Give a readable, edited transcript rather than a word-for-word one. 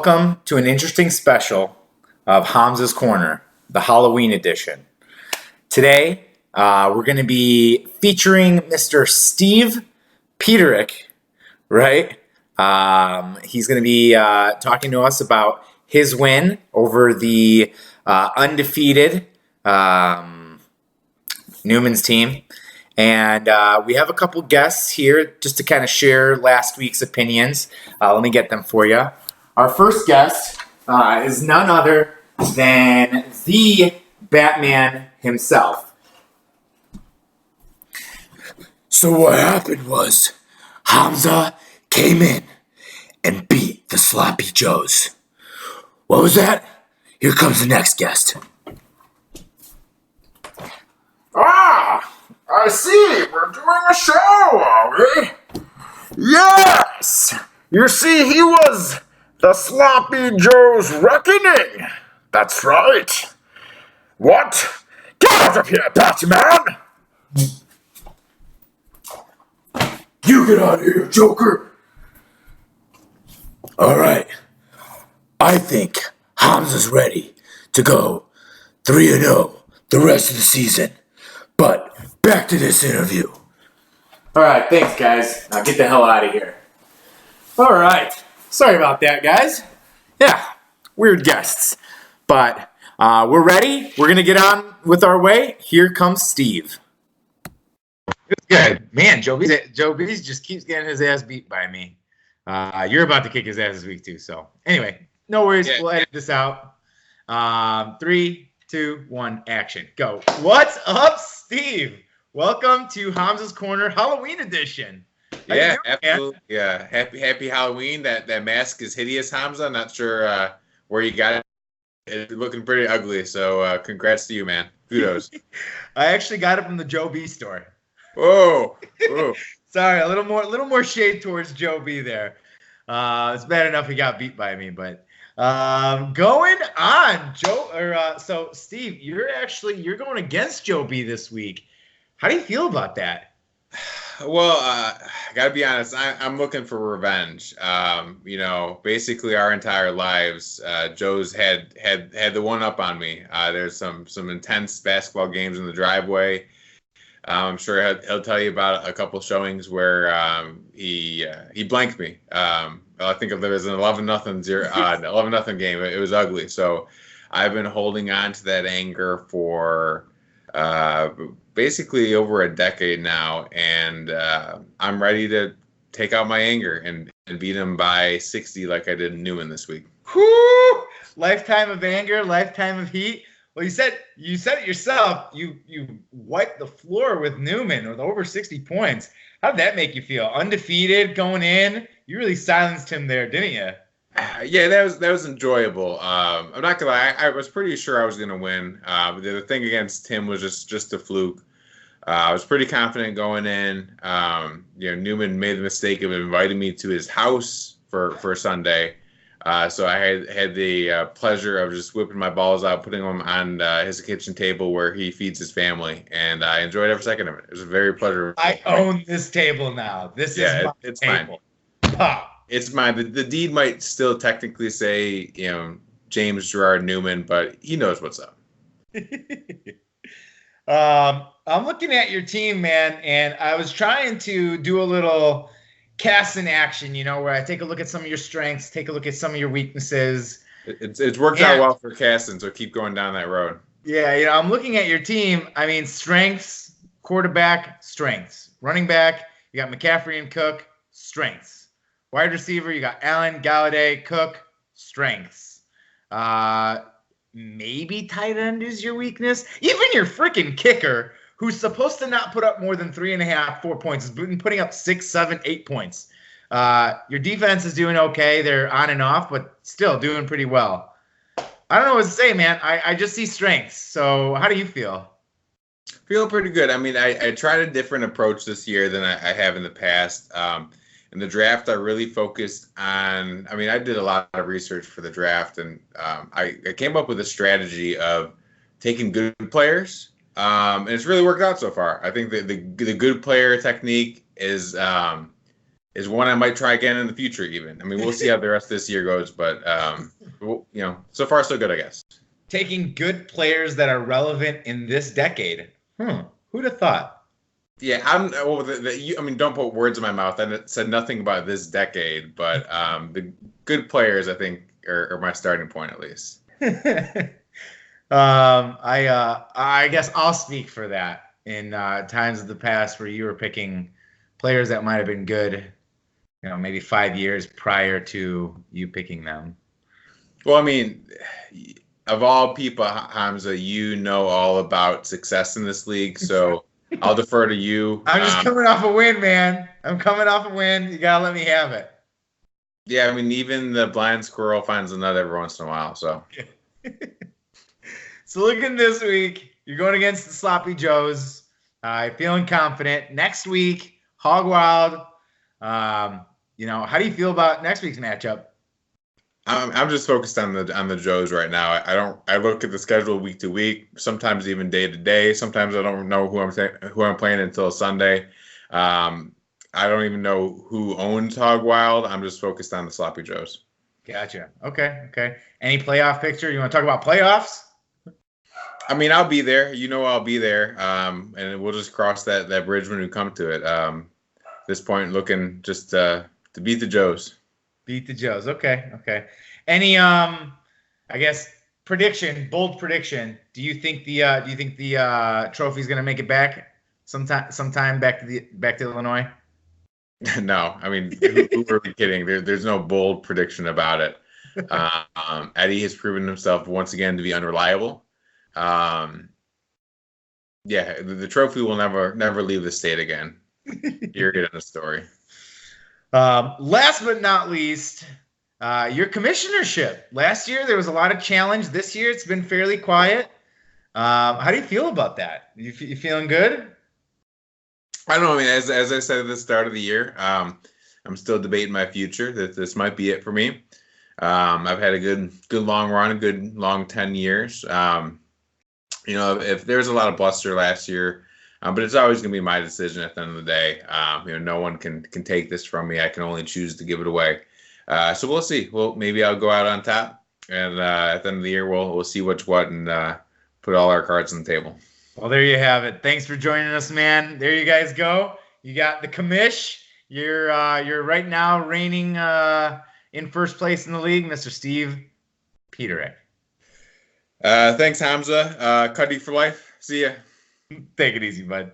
welcome to an interesting special of Hamza's Corner, the Halloween edition. Today, we're going to be featuring Mr. Steve Peterick, right? He's going to be talking to us about his win over the undefeated Newman's team. And we have a couple guests here just to kind of share last week's opinions. Let me get them for you. Our first guest is none other than the Batman himself. So what happened was Hamza came in and beat the Sloppy Joes. What was that? Here comes the next guest. I see, we're doing a show, are we? Yes! You see, he was the Sloppy Joe's reckoning. That's right. What? Get out of here, Batman! You get out of here, Joker! Alright. I think Hamza's ready to go 3-0 the rest of the season. But back to this interview. All right, thanks, guys. Now get the hell out of here. All right. Sorry about that, guys. Yeah, weird guests. But we're ready. We're going to get on with our way. Here comes Steve. It's good. Man, Joe B's just keeps getting his ass beat by me. You're about to kick his ass this week, too. So, anyway, no worries. Yeah. We'll edit this out. 3, 2, 1, action. Go. What's up, Steve? Welcome to Hamza's Corner Halloween edition. Yeah, absolutely. Yeah, happy Halloween. That mask is hideous, Hamza. I'm not sure where you got it. It's looking pretty ugly. So congrats to you, man. Kudos. I actually got it from the Joe B store. Whoa. Sorry, a little more shade towards Joe B there. It's bad enough he got beat by me, but going on, so Steve, you're going against Joe B this week. How do you feel about that? Well, I gotta be honest. I'm looking for revenge. Basically our entire lives, Joe's had the one up on me. There's some intense basketball games in the driveway. I'm sure he'll tell you about a couple showings where he blanked me. I think there was an 11-0 game. It was ugly. So I've been holding on to that anger for basically over a decade now, and I'm ready to take out my anger and beat him by 60 like I did in Newman this week. Whoo! Lifetime of anger, lifetime of heat. Well, you said it yourself. You wiped the floor with Newman with over 60 points. How did that make you feel? Undefeated going in. You really silenced him there, didn't you? Yeah, that was enjoyable. I'm not gonna lie. I was pretty sure I was gonna win. The thing against him was just a fluke. I was pretty confident going in. Newman made the mistake of inviting me to his house for Sunday. So I had the pleasure of just whipping my balls out, putting them on his kitchen table where he feeds his family, and I enjoyed every second of it. It was a very pleasurable. I own this table now. It's table. Mine. It's mine. The deed might still technically say, James Gerard Newman, but he knows what's up. I'm looking at your team, man, and I was trying to do a little cast in action, where I take a look at some of your strengths, take a look at some of your weaknesses. It's worked out well for casting, so keep going down that road. Yeah, I'm looking at your team. I mean, strengths, quarterback, strengths. Running back, you got McCaffrey and Cook, strengths. Wide receiver, you got Allen, Galladay, Cook, strengths. Maybe tight end is your weakness. Even your freaking kicker, who's supposed to not put up more than 3.5, 4 points, has been putting up 6, 7, 8 points. Your defense is doing okay. They're on and off, but still doing pretty well. I don't know what to say, man. I just see strengths. So how do you feel? Feeling pretty good. I mean, I tried a different approach this year than I have in the past. In the draft, I really focused on, I did a lot of research for the draft, and I came up with a strategy of taking good players, and it's really worked out so far. I think the good player technique is is one I might try again in the future. Even, I mean, we'll see how the rest of this year goes, but so far so good, I guess. Taking good players that are relevant in this decade. Who'd have thought? Yeah, I mean, don't put words in my mouth. I said nothing about this decade, but the good players, I think, are my starting point at least. I guess I'll speak for that. In times of the past where you were picking players that might have been good, maybe 5 years prior to you picking them. Well, I mean, of all people, Hamza, you know all about success in this league, so I'll defer to you. I'm just coming off a win, man. I'm coming off a win. You gotta let me have it. Yeah, I mean, even the blind squirrel finds a nut every once in a while. So, so looking this week, you're going against the Sloppy Joes. Feeling confident. Next week, Hog Wild. How do you feel about next week's matchup? I'm just focused on the Joes right now. I look at the schedule week to week, sometimes even day to day. Sometimes I don't know who I'm playing until Sunday. I don't even know who owns Hog Wild. I'm just focused on the Sloppy Joes. Gotcha. Okay. Any playoff picture? You want to talk about playoffs? I mean, I'll be there. I'll be there. And we'll just cross that bridge when we come to it. At this point, looking just to beat the Joes. Beat the Joes. Okay. Any I guess bold prediction. Do you think the trophy's gonna make it back sometime back to Illinois? No, I mean, who are we kidding? There's no bold prediction about it. Eddie has proven himself once again to be unreliable. The trophy will never leave the state again. Period in the story. Last but not least, your commissionership. Last year there was a lot of challenge. This year it's been fairly quiet. How do you feel about that? You feeling good? I don't know. I mean, as I said at the start of the year, I'm still debating my future. That this might be it for me. I've had a good long run, a good long 10 years. If there's a lot of bluster last year, but it's always going to be my decision at the end of the day. No one can take this from me. I can only choose to give it away. So we'll see. Well, maybe I'll go out on top, and at the end of the year, we'll see what's what and put all our cards on the table. Well, there you have it. Thanks for joining us, man. There you guys go. You got the commish. You're right now reigning in first place in the league, Mr. Steve Peterick. Thanks, Hamza. Cuddy for life. See ya. Take it easy, bud.